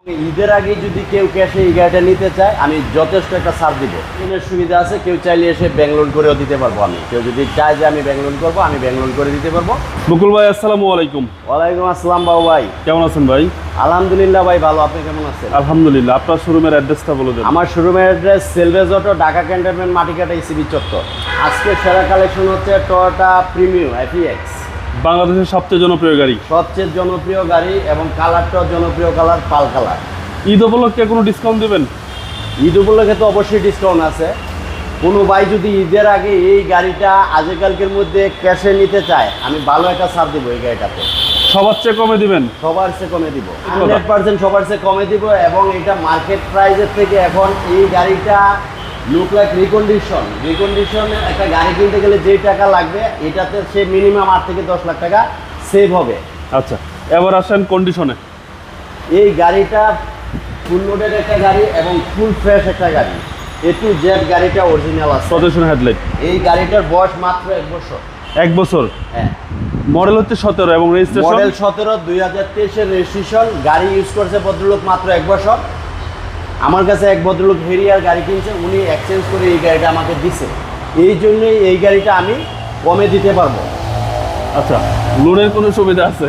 ঈদের আগে যদি কেউ ক্যাশে এই গাড়িটা নিতে চায় আমি যথেষ্ট একটা ছাড় দিব। ট্রেনের সুবিধা আছে, কেউ চাইলে এসে ব্যাংক লোন করেও দিতে পারবো। আমি কেউ যদি চায় যে আমি ব্যাংক লোন করবো, আমি ব্যাংক লোন করে দিতে পারবো। মুকুল ভাই, আসসালামু আলাইকুম। ওয়ালাইকুম আসসালাম বাবু ভাই, কেমন আছেন ভাই? আলহামদুলিল্লাহ ভাই ভালো। আপনি কেমন আছেন? আলহামদুলিল্লাহ। আপনার শোরুমের অ্যাড্রেসটা বলে দেন। আমার শোরুমের address salvage auto, Dhaka cantonment, Matikata, ECB চত্বর। আজকে সেরা কালেকশন হচ্ছে টয়োটা প্রিমিয়াম FEX, বাংলাদেশের সবচেয়ে জনপ্রিয় গাড়ি, সবচেয়ে জনপ্রিয় গাড়ি এবং কালারটাও জনপ্রিয় কালার, পাল কালার। ঈদ উপলক্ষে কোনো ডিসকাউন্ট দেবেন? ঈদ উপলক্ষে তো অবশ্যই ডিসকাউন্ট আছে। কোনো ভাই যদি ঈদের আগে এই গাড়িটা আজকালকের মধ্যে ক্যাশে নিতে চায়, আমি ভালো একটা ছাড় দিব এই গাড়িটাতে। সবার চেয়ে কমে দিবেন? সবার চেয়ে কমে দিব, 100% সবার চেয়ে কমে দিব। এবং এটা মার্কেট প্রাইসের থেকে এখন এই গাড়িটা লুক লাইক রিকন্ডিশন একটা গাড়ি কিনতে গেলে যেই টাকা লাগবে, এটাতে সে মিনিমাম 8 থেকে 10 লাখ টাকা সেভ হবে। আচ্ছা, এবার আসেন কন্ডিশনে। এই গাড়িটা ফুল লোডের একটা গাড়ি এবং ফুল ফ্রেশ একটা গাড়ি। A to Z গাড়িটা অরিজিনাল আছে। প্রদর্শন হেডলাইট। এই গাড়িটার বয়স মাত্র 1 বছর। 1 বছর? হ্যাঁ। মডেল হচ্ছে 17 এবং রেজিস্ট্রেশন মডেল 17, 2023 এর রেজিস্ট্রেশন। গাড়ি ইউজ করছে ভদ্রলোক মাত্র 1 বছর। আমার কাছে এক ভদ্রলোক হেরিয়ার গাড়ি কিনছে, উনি এক্সচেঞ্জ করে এই গাড়িটা আমাকে দিছে। এই জন্যই এই গাড়িটা আমি কমে দিতে পারবো। আচ্ছা, লোনের কোনো সুবিধা আছে?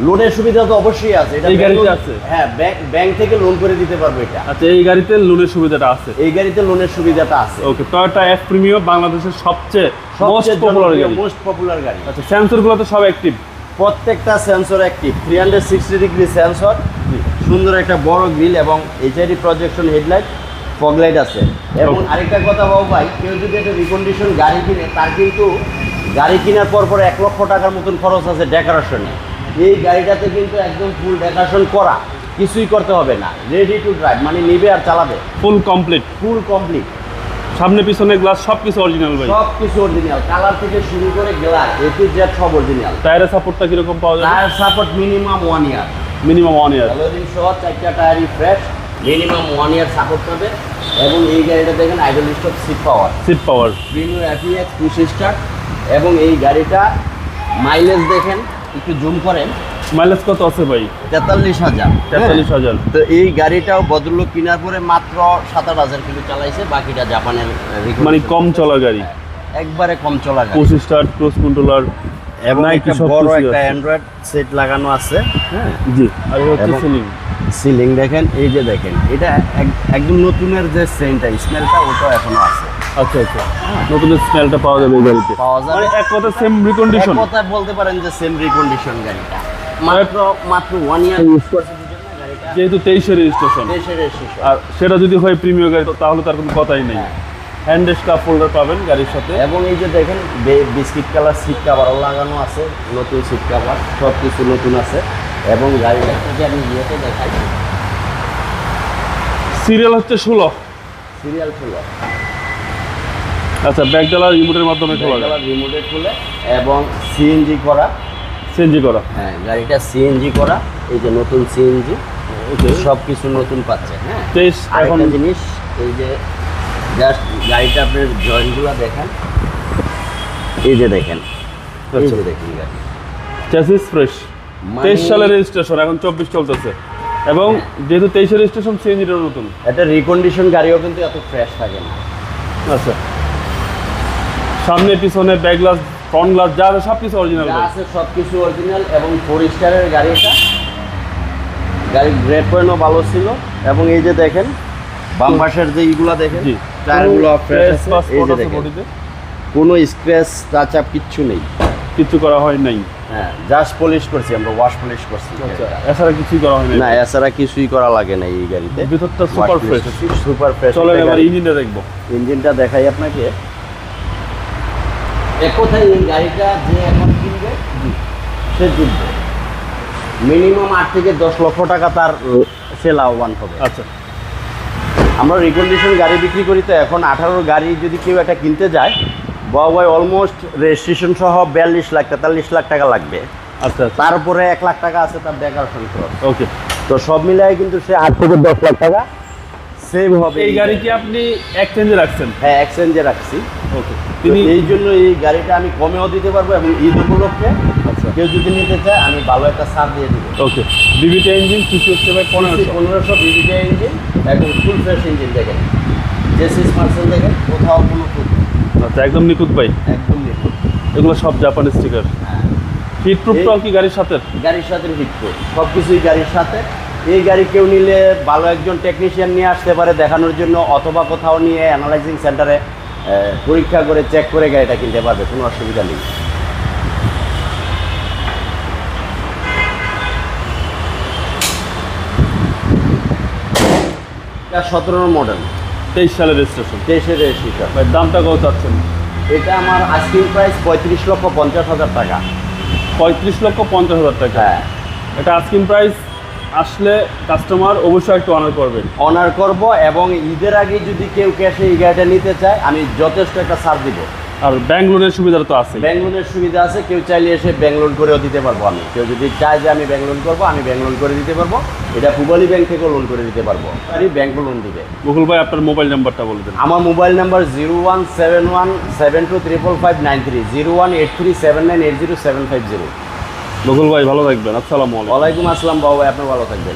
লোনের সুবিধা তো অবশ্যই আছে। এটা এই গাড়িতে আছে? হ্যাঁ, ব্যাংক থেকে লোন করে দিতে পারবো এটা। আচ্ছা, এই গাড়িতে লোনের সুবিধাটা আছে? এই গাড়িতে লোনের সুবিধাটা আছে। ওকে, টয়োটা F প্রিমিয়াম বাংলাদেশের সবচেয়ে মোস্ট পপুলার গাড়ি। আচ্ছা, সেন্সরগুলো তো সব অ্যাক্টিভ? প্রত্যেকটা সেন্সর অ্যাক্টিভ, 360 ডিগ্রি সেন্সর, সুন্দর একটা বড় গ্রিল এবং HID প্রজেকশন হেডলাইট, ফগলাইট আছে। এবং আরেকটা কথা বাবু ভাই, কেউ যদি একটা রিকন্ডিশন গাড়ি কিনে, তার কিন্তু গাড়ি কেনার পর 1 লক্ষ টাকার মতন খরচ আছে ডেকোরেশনে। এই গাড়িটাতে কিন্তু একদম ফুল ডেকোরেশন করা, কিছুই করতে হবে না, রেডি টু ড্রাইভ, মানে নিবে আর চালাবে। Full complete? Full complete. সামনে পিছনে গ্লাস সব কিছু অরিজিনাল ভাই? সব কিছু অরিজিনাল, কালার থেকে শুরু করে গ্লাস A to Z সব অরিজিনাল। টায়ারের সাপোর্টটা কিরকম পাওয়া যায়? Tyre support minimum 1 year. Minimum 1 year. Aluminium সহ 4টা টায়ারই ফ্রেশ, মিনিমাম 1 ইয়ার সাপোর্ট পাবে। এবং এই গাড়িটা দেখেন idle stop seat power, premium FEX push start. এবং এই গাড়িটা মাইলেজ দেখেন, একটু জুম করেন। মাইলেজ কত আছে ভাই? 43,000। 43,000। তো এই গাড়িটাও ভদ্রলোক কেনার পরে মাত্র 7,000 কিলো চালাইছে, বাকিটা জাপানের মানে কম চলা গাড়ি, একবারে কম চলা গাড়ি। পুশ স্টার্ট, ক্রুজ কন্ট্রোলার এবং একটা বড় একটা অ্যান্ড্রয়েড সেট লাগানো আছে। হ্যাঁ জি। আর হচ্ছে সিলিং দেখেন, এই যে দেখেন, এটা একদম নতুনের যে সেন্টটা স্মেলটা ওটাও এখনো আছে। আচ্ছা আচ্ছা, নতুন স্মেলটা পাওয়া যাবে এই গাড়িতে? পাওয়া যাবে। মানে এক কথা সেম রিকন্ডিশন? এক কথা বলতে পারেন যে সেম রিকন্ডিশন গাড়িটা। মাত্র 1 ইয়ার ইউজ করছে গাড়িটা, যেহেতু 23 এর রেজিস্ট্রেশন। আর সেটা যদি হয় প্রিমিয়াম গাড়ি, তাহলে তার কোনো কথাই নেই। হ্যান্ড কাপ হোল্ডার পাবেন গাড়ির সাথে। এবং এই যে দেখেন বিস্কিট কালার সিট কাভারও লাগানো আছে, নতুন সিট কাভার, সব কিছু নতুন আছে। এবং গাড়িটা যদি আমি ইয়েতে দেখাই, সিরিয়াল হচ্ছে 16। সিরিয়াল 16। আচ্ছা, ব্যাকডালা রিমোটের মাধ্যমে খোলা যায়? রিমোটে খুলে এবং সিএনজি করা। সিএনজি করা? হ্যাঁ, গাড়িটা সিএনজি করা। এই যে নতুন সিএনজি, সব কিছু নতুন পাচ্ছে। হ্যাঁ, এখন জিনিস এই যে জাস্ট গাড়িটা আপনার জয়েন্টগুলো দেখেন, এই যে দেখেন, এই যে দেখেন গাড়ি চ্যাসিস ফ্রেশ। 23 সালের রেজিস্ট্রেশন, এখন 24 চলতেছে। এবং যেহেতু 23 এর রেজিস্ট্রেশন, সিএনজিটা নতুন। একটা রিকন্ডিশন গাড়িও কিন্তু এত ফ্রেশ থাকে না। আচ্ছা, সামনে পিছনে ব্যাক গ্লাস, ফ্রন্ট গ্লাস যা আছে সব কিছু অরিজিনাল আছে, সব কিছু অরিজিনাল। এবং 4 স্টারের গাড়ি এটা। গাড়ির গ্রেড পয়েন্টও ভালো ছিল। এবং এই যে দেখেন বাম্পাসের যে এইগুলো দেখেন, টায়ারগুলো ফ্রেশ আছে। এই যে দেখেন, কোনো স্ক্র্যাচ টাচ আপ কিচ্ছু নেই, কিছু করা হয় নাই। হ্যাঁ, জাস্ট পলিশ করছি আমরা, ওয়াশ পলিশ করছি। এছাড়া কিছুই করা হয় না, এছাড়া কিছুই করা লাগে না এই গাড়িতে। ভিতরটা সুপার ফ্রেশ, সুপার ফ্রেশ। চলেন এবার ইঞ্জিনটা দেখবো। ইঞ্জিনটা দেখাই আপনাকে। এক কথায় এই গাড়িটা যে এখন কিনবে সে জিতবে। মিনিমাম 8 থেকে 10 লক্ষ টাকা তার সে লাভবান হবে। আচ্ছা, আমরা রিকন্ডিশন গাড়ি বিক্রি করি, তো এখন 18 গাড়ি যদি কেউ একটা কিনতে যায়, বাবা অলমোস্ট রেজিস্ট্রেশন সহ 42 লাখ 43 লাখ টাকা লাগবে। আচ্ছা, তারপরে 1 লাখ টাকা আছে তার ডেকোরেশন খরচ। ওকে। তো সব মিলাই কিন্তু সে 8 থেকে 10 লাখ টাকা সেম হবে। এই গাড়ি কি আপনি এক্সচেঞ্জে রাখছেন? হ্যাঁ, এক্সচেঞ্জে রাখছি। ওকে। তিনি তিনি এই জন্য এই গাড়িটা আমি কমেও দিতে পারবো এবং ঈদ উপলক্ষে আচ্ছা কেউ যদি নিতে চায় আমি ভালো একটা ছাড় দিয়ে দিব। ওকে। বিবিটা ইঞ্জিন সিসি হচ্ছে ভাই 1500। 1500 বিবিটা ইঞ্জিন এবং ফুল ফ্রেশ ইঞ্জিন দেখেন, জেসিস মার্সেল দেখেন, কোথাও কোনো ত্রুটি নেই। আচ্ছা একদম নিখুঁত ভাই। একদম নিখুঁত। এগুলো সব জাপান স্টিকার। হ্যাঁ, হিট প্রুফটাও কি গাড়ির সাথে? গাড়ির সাথে হিটপ্রুফ, সব কিছুই গাড়ির সাথে। এই গাড়ি কেউ নিলে ভালো একজন টেকনিশিয়ান নিয়ে আসতে পারে দেখানোর জন্য, অথবা কোথাও নিয়ে অ্যানালাইজিং সেন্টারে পরীক্ষা করে চেক করে গাড়িটা কিনতে পারবে, কোনো অসুবিধা নেই। এটা 17 মডেল, 23 সালের রেজিস্ট্রেশন। 23-এর রেজিস্ট্রেশন। ভাই দামটা কত চাচ্ছেন? এটা আমার আস্কিং প্রাইস 35,50,000 টাকা। 35,50,000 টাকা। হ্যাঁ, এটা আস্কিং প্রাইস, আসলে কাস্টমার অবশ্যই একটু অনার করবেন। অনার করব এবং ঈদের আগে যদি কেউ ক্যাশে এই গাড়িটা নিতে চায় আমি যথেষ্ট একটা ছাড় দিব। আর ব্যাংক লোনের সুবিধা তো আছে। ব্যাংক লোনের সুবিধা আছে, কেউ চাইলে এসে ব্যাংক লোন করেও দিতে পারবো আমি। কেউ যদি চায় যে আমি ব্যাংক লোন করবো, আমি ব্যাংক লোন করে দিতে পারবো। এটা পূবালী ব্যাংক থেকেও লোন করে দিতে পারবো, আর ব্যাংক লোন দিবে। বকুল ভাই আপনার মোবাইল নাম্বারটা বলে দেন। আমার মোবাইল নাম্বার 0171723553, 018379807550। বকুল ভাই ভালো থাকবেন। আসসালামু আলাইকুম। ওয়ালাইকুম আসসালাম বাবু ভাই, আপনি ভালো থাকবেন।